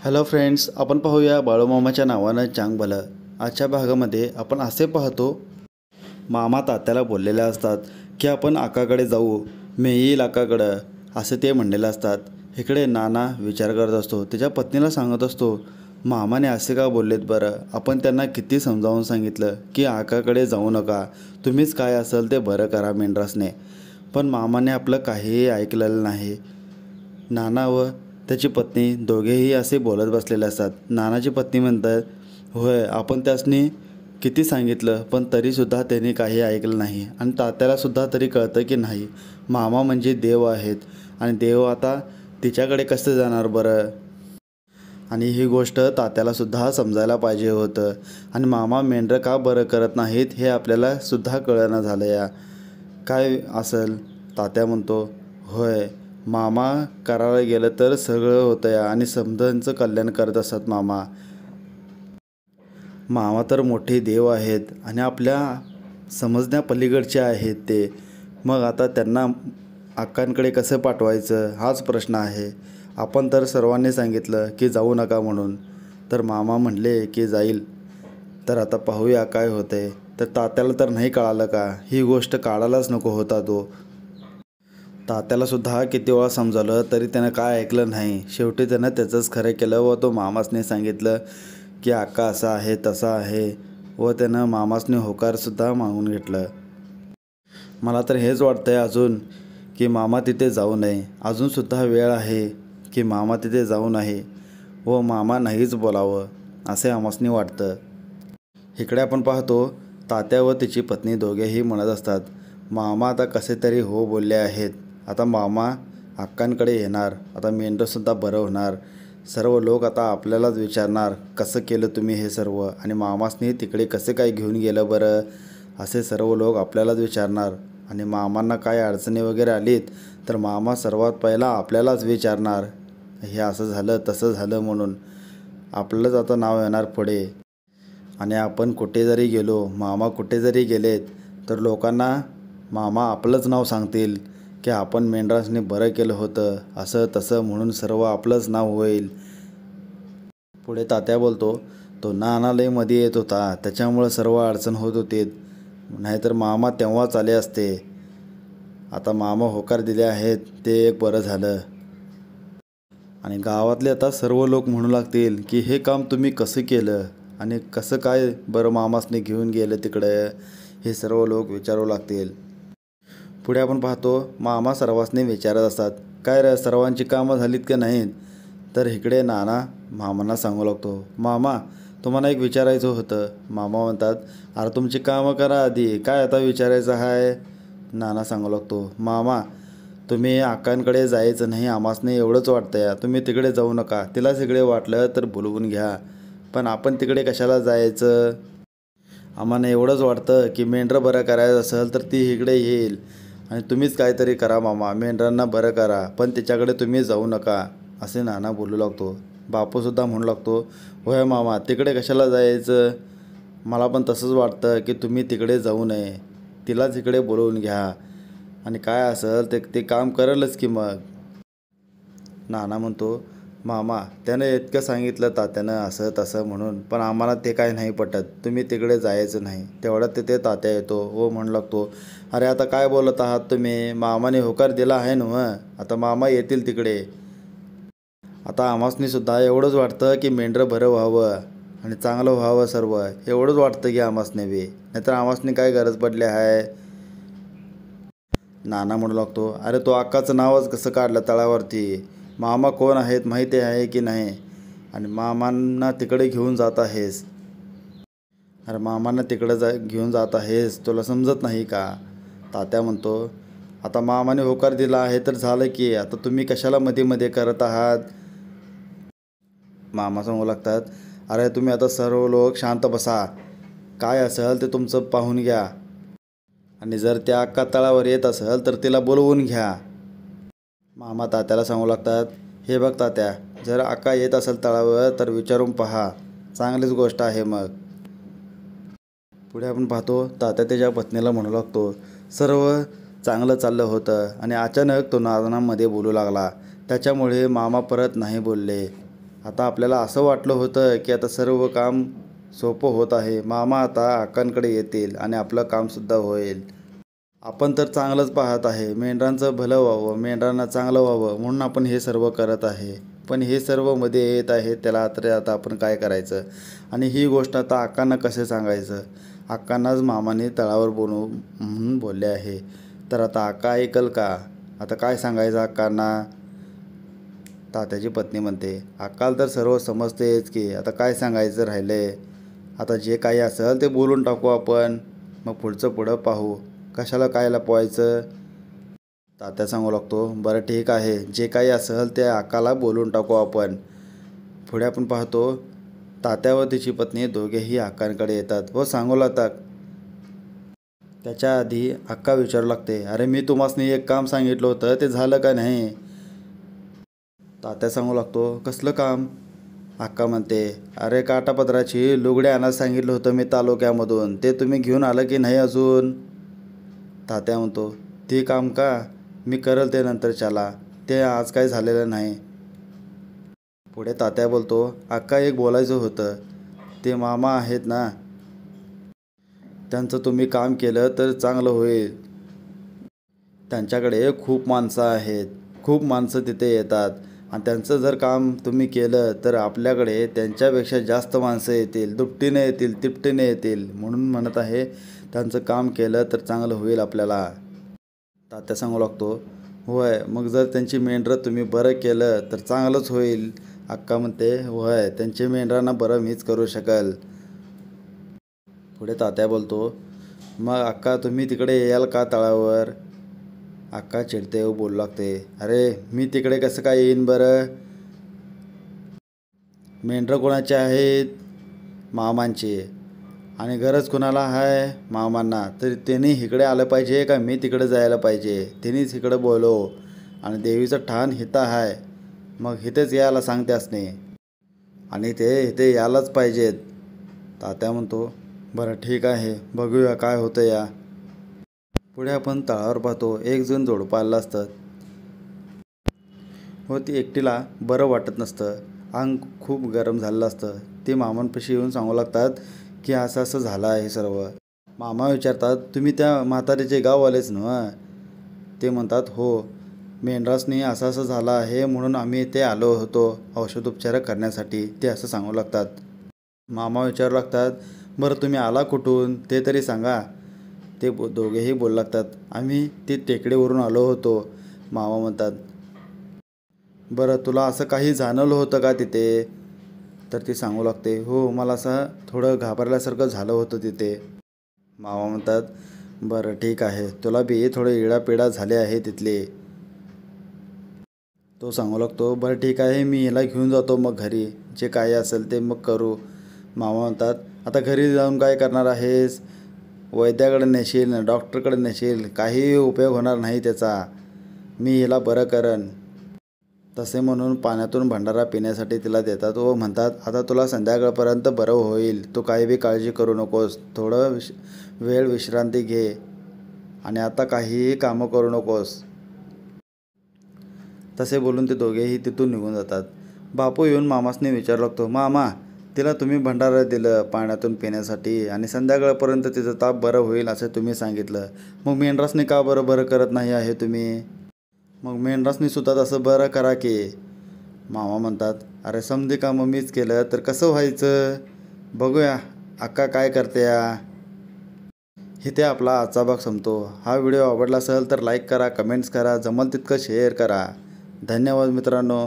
Hello friends, आपण पाहूया बाळूमामाच्या नावानं चांग भलं. आजच्या भागामध्ये आपण असे पाहतो, मामा तात्याला बोललेले असतात की आपण आकाकडे जाऊ, मी येईल आकाकडं, असे ते म्हणलेले असतात. इकडे नाना विचार करत असतो, त्याच्या पत्नीला सांगत असतो, मामाने असे का बोललेत बरं. आपण त्यांना किती समजावून सांगितलं की आकाकडे जाऊ नका, तुम्हीच काय असेल ते बरं करा मेंढरासने, पण मामाने आपलं काहीही ऐकलेलं नाही. नाना व त्याची पत्नी दोघेही असे बोलत बसलेले असतात. नानाची पत्नी म्हणतात, होय आपण त्यासनी किती सांगितलं पण तरीसुद्धा त्यांनी काही ऐकलं नाही. आणि तात्यालासुद्धा तरी कळतं की नाही, मामा म्हणजे देव आहेत आणि देव आता तिच्याकडे कसं जाणार बरं. आणि ही गोष्ट तात्यालासुद्धा समजायला पाहिजे होतं. आणि मामा मेंढरं का बरं करत नाहीत हे आपल्याला सुद्धा कळना झालं या. काय असेल. तात्या म्हणतो, होय मामा करायला गेलं तर सगळं होतं या आणि समजांचं कल्याण करत असतात मामा. मामा तर मोठे देव आहेत आणि आपल्या समजण्या पलीकडचे आहेत ते. मग आता त्यांना अक्कांकडे कसं पाठवायचं हाच प्रश्न आहे. आपण तर सर्वांनी सांगितलं की जाऊ नका म्हणून, तर मामा म्हणले की जाईल. तर आता पाहूया काय होतंय. तर तात्याला तर नाही कळालं का, ही गोष्ट काढायलाच नको होता तो. तात्यालासुद्धा किती वेळा समजावलं तरी त्यानं काय ऐकलं नाही. शेवटी त्यानं त्याचंच खरं केलं व तो मामासने सांगितलं की अक्का असं आहे तसं आहे, व त्यानं मामासने होकारसुद्धा मागून घेतलं. मला तर हेच वाटतंय अजून की मामा तिथे जाऊ नये. अजूनसुद्धा वेळ आहे की मामा तिथे जाऊ नये व मामा नाहीच बोलावं असे आमासनी वाटतं. इकडे आपण पाहतो, तात्या व तिची पत्नी दोघेही म्हणत असतात, मामा आता कसे तरी हो बोलले आहेत. आता मामा अक्कांकडे येणार, आता मेंढरंसुद्धा बरं होणार. सर्व लोक आता आपल्यालाच विचारणार, कसं केलं तुम्ही हे सर्व, आणि मामासनी तिकडे कसे काय घेऊन गेलं बरं, असे सर्व लोक आपल्यालाच विचारणार. आणि मामांना काय अडचणी वगैरे आलीत तर मामा सर्वात पहिला आपल्यालाच विचारणार, हे असं झालं तसं झालं म्हणून. आपलंच आता नाव येणार पुढे. आणि आपण कुठे जरी गेलो, मामा कुठे जरी गेलेत तर लोकांना मामा आपलंच नाव सांगतील की आपण मेंढरासने बरं केलं होतं असं तसं म्हणून सर्व आपलंच नाव होईल. पुढे तात्या बोलतो, तो नाना लय मध्ये येत होता त्याच्यामुळं सर्व अडचण होत होती, नाहीतर मामा तेव्हाच आले असते. आता मामा होकार दिले आहेत ते एक बरं झालं. आणि गावातले आता सर्व लोक म्हणू लागतील की हे काम तुम्ही कसं केलं आणि कसं काय बरं मामासने घेऊन गेलं तिकडे, हे सर्व लोक विचारू लागतील. पुढे आपण पाहतो, मामा सर्वांनी विचारत असतात, काय रे सर्वांची कामं झालीत का नाहीत. तर इकडे नाना मामांना सांगू लागतो, मामा तुम्हाला एक विचारायचं होतं. मामा म्हणतात, अरे तुमची कामं करा आधी, काय आता विचारायचं आहे. नाना सांगू लागतो, मामा तुम्ही अक्कांकडे जायचं नाही, आमासने एवढंच वाटतंय, तुम्ही तिकडे जाऊ नका. तिलाच इकडे वाटलं तर बोलवून घ्या, पण आपण तिकडे कशाला जायचं. आम्हाला एवढंच वाटतं की मेंढरं बरं करायचं असेल तर ती इकडे येईल आणि तुम्हीच काहीतरी करा मामा, मेंढरांना बरं करा, पण तिच्याकडे तुम्ही जाऊ नका, असे नाना बोलू लागतो. बापूसुद्धा म्हणू लागतो, होय मामा तिकडे कशाला जायचं, मला पण तसंच वाटतं की तुम्ही तिकडे जाऊ नये, तिलाच इकडे बोलवून घ्या आणि काय असेल ते काम करेलच की मग. नाना म्हणतो, मामा त्यानं इतकं सांगितलं तात्यानं असं तसं म्हणून, पण आम्हाला ते काय नाही पटत, तुम्ही तिकडे जायचं नाही. तेवढ्यात तिथे तात्या येतो व म्हणू लागतो, अरे आता काय बोलत आहात तुम्ही, मामाने होकार दिला आहे ना, आता मामा येतील तिकडे. आता आमासनीसुद्धा एवढंच वाटतं की मेंढरं बरं व्हावं आणि चांगलं व्हावं सर्व, एवढंच वाटतं की आमासने बी, नाहीतर आमासने काय गरज पडली आहे. नाना म्हणू लागतो, अरे तो अक्काचं नावच कसं काढलं तळावरती, मामा कोण आहेत माहिती आहे की नाही, आणि मामांना तिकडे घेऊन जात आहेस. अरे मामांना तिकडे घेऊन जात आहेस, तुला समजत नाही का. तात्या म्हणतो, आता मामाने होकार दिला आहे तर झालं की, आता तुम्ही कशाला मध्ये मध्ये करत आहात. मामा सांगू लागतात, अरे तुम्ही आता सर्व लोक शांत बसा, काय असेल ते तुमचं पाहून घ्या, आणि जर त्या अक्का तळावर येत असेल तर तिला बोलवून घ्या. मामा तात्याला सांगू लागतात, हे बघ तात्या, जर अक्का येत असेल तळावर तर विचारून पहा, चांगलीच गोष्ट आहे. मग पुढे आपण पाहतो, तात्या त्याच्या पत्नीला म्हणू लागतो, सर्व चांगलं चाललं होतं आणि अचानक तो नानामध्ये बोलू लागला, त्याच्यामुळे मामा परत नाही बोलले. आता आपल्याला असं वाटलं होतं की आता सर्व काम सोपं होत आहे. मामा आता अक्कांकडे येतील आणि आपलं कामसुद्धा होईल. आपण तर चांगलंच पाहत आहे. मेंढरांचं भलं व्हावं, मेंढरांना चांगलं व्हावं म्हणून आपण हे सर्व करत आहे. पण हे सर्व मध्ये येत आहे त्याला तर आता आपण काय करायचं? आणि ही गोष्ट आता अक्कांना कसं सांगायचं? अक्कांनाच मामाने तळावर बोलू म्हणून बोलले आहे. तर आता अक्का ऐकल का? आता काय सांगायचं अक्कांना? तात्याची पत्नी म्हणते, अक्काला तर सर्व समजतेच की, आता काय सांगायचं राहिलंय? आता जे काही असेल ते बोलून टाकू आपण, मग पुढचं पुढं पाहू. कशाला काय लपवायचं? तात्या सांगू लागतो, बरं ठीक आहे, जे काही असेल ते अक्काला बोलून टाकू आपण. पुढे आपण पाहतो तात्या व तिची पत्नी दोघेही अक्कांकडे येतात व सांगू लागतात. त्याच्या आधी अक्का विचारू लागते, अरे मी तुम्हासनी एक काम सांगितलं होतं ते झालं का नाही? तात्या सांगू लागतो, कसलं काम? अक्का म्हणते, अरे काटापदराची लुगडे आणायला सांगितलं होतं मी तालुक्यामधून, ते तुम्ही घेऊन आलं की नाही अजून? तात्या म्हणतो, ते काम का? मी करेल ते नंतरच्याला, ते आज काय झालेलं नाही. पुढे तात्या बोलतो, अक्का एक बोलायचं होतं. ते मामा आहेत ना, त्यांचं तुम्ही काम केलं तर चांगलं होईल. त्यांच्याकडे खूप माणसं आहेत, खूप माणसं तिथे येतात आणि त्यांचं जर काम तुम्ही केलं तर आपल्याकडे त्यांच्यापेक्षा जास्त माणसं येतील, दुपटीने येतील, तिपटीने येतील. म्हणून म्हणत आहे त्यांचं काम केलं तर चांगलं होईल आपल्याला. तात्या सांगू लागतो, होय, मग जर त्यांची मेंढरं तुम्ही बरं केलं तर चांगलंच होईल. अक्का म्हणते, होय, त्यांची मेंढरांना बरं मीच करू शकेल. पुढे तात्या बोलतो, मग अक्का तुम्ही तिकडे याल का तळावर? अक्का चिडते व बोलू लागते, अरे मी तिकडे कसं काय येईन बरं? मेंढरं कोणाचे आहेत? मामांचे. आणि गरज कोणाला आहे? मामांना. तर त्यांनी इकडे आलं पाहिजे का मी तिकडे जायला पाहिजे? त्यांनीच इकडे बोलव आणि देवीचं ठाण हिथं आहे, मग इथेच यायला सांगते असणे आणि ते इथे यायलाच पाहिजेत. तात्या म्हणतो, बरं ठीक आहे, बघूया काय होतं या. पुढे आपण तळावर पाहतो एक जण जोडपं आलं असतं व ती एकटीला बरं वाटत नसतं, अंग खूप गरम झालेलं असतं. ते मामांपाशी येऊन सांगू लागतात की असं असं झालं आहे सर्व. मामा विचारतात, तुम्ही त्या म्हातारीचे गाववालेच नव्हे? ते म्हणतात, हो, मेंढरासनी असं असं झालं आहे म्हणून आम्ही इथे आलो होतो औषधोपचार करण्यासाठी, ते असं सांगू लागतात. मामा विचारू लागतात, बरं तुम्ही आला कुठून ते तरी सांगा. ते दोघेही बोलू लागतात, आम्ही ते टेकडीवरून आलो होतो. मामा म्हणतात, बरं तुला असं काही जाणवलं होतं का तिथे? तर ती सांगू लागते, हो, मला असं थोडं घाबरल्यासारखं झालं होतं तिथे. मामा म्हणतात, बरं ठीक आहे, तुला बी थोडं इडापिडा झाले आहे तिथले. तो सांगू लागतो, बरं ठीक आहे, मी हिला घेऊन जातो मग घरी, जे काही असेल ते मग करू. मामा म्हणतात, आता घरी जाऊन काय करणार आहेस? वैद्याकडे नेशील, डॉक्टरकडे नेशील, काही उपयोग होणार नाही त्याचा. मी हिला बरं करेन. तसे म्हणून पाण्यातून भंडारा पिण्यासाठी तिला देतात व म्हणतात, आता तुला संध्याकाळपर्यंत बरं होईल, तू काही बी काळजी करू नकोस, थोडं वेळ विश्रांती घे आणि आता काहीही कामं करू नकोस. तसे बोलून ते दोघेही तिथून निघून जातात. बापू येऊन मामासने विचारू लागतो, मामा, तिला तुम्ही भंडारा दिलं पाण्यातून पिण्यासाठी आणि संध्याकाळपर्यंत तिचं ताप बरं होईल असं तुम्ही सांगितलं, मग मेंढरासने का बरं करत नाही आहे तुम्ही? मग मेंढरासनी सुद्धा तसं बरं करा की. मामा म्हणतात, अरे समधी कामं मीच केलं तर कसं व्हायचं? बघूया अक्का काय करते या. इथे आपला आजचा भाग संपतो. हा व्हिडिओ आवडला असेल तर लाईक करा, कमेंट्स करा, जमल तितकं शेअर करा. धन्यवाद मित्रांनो.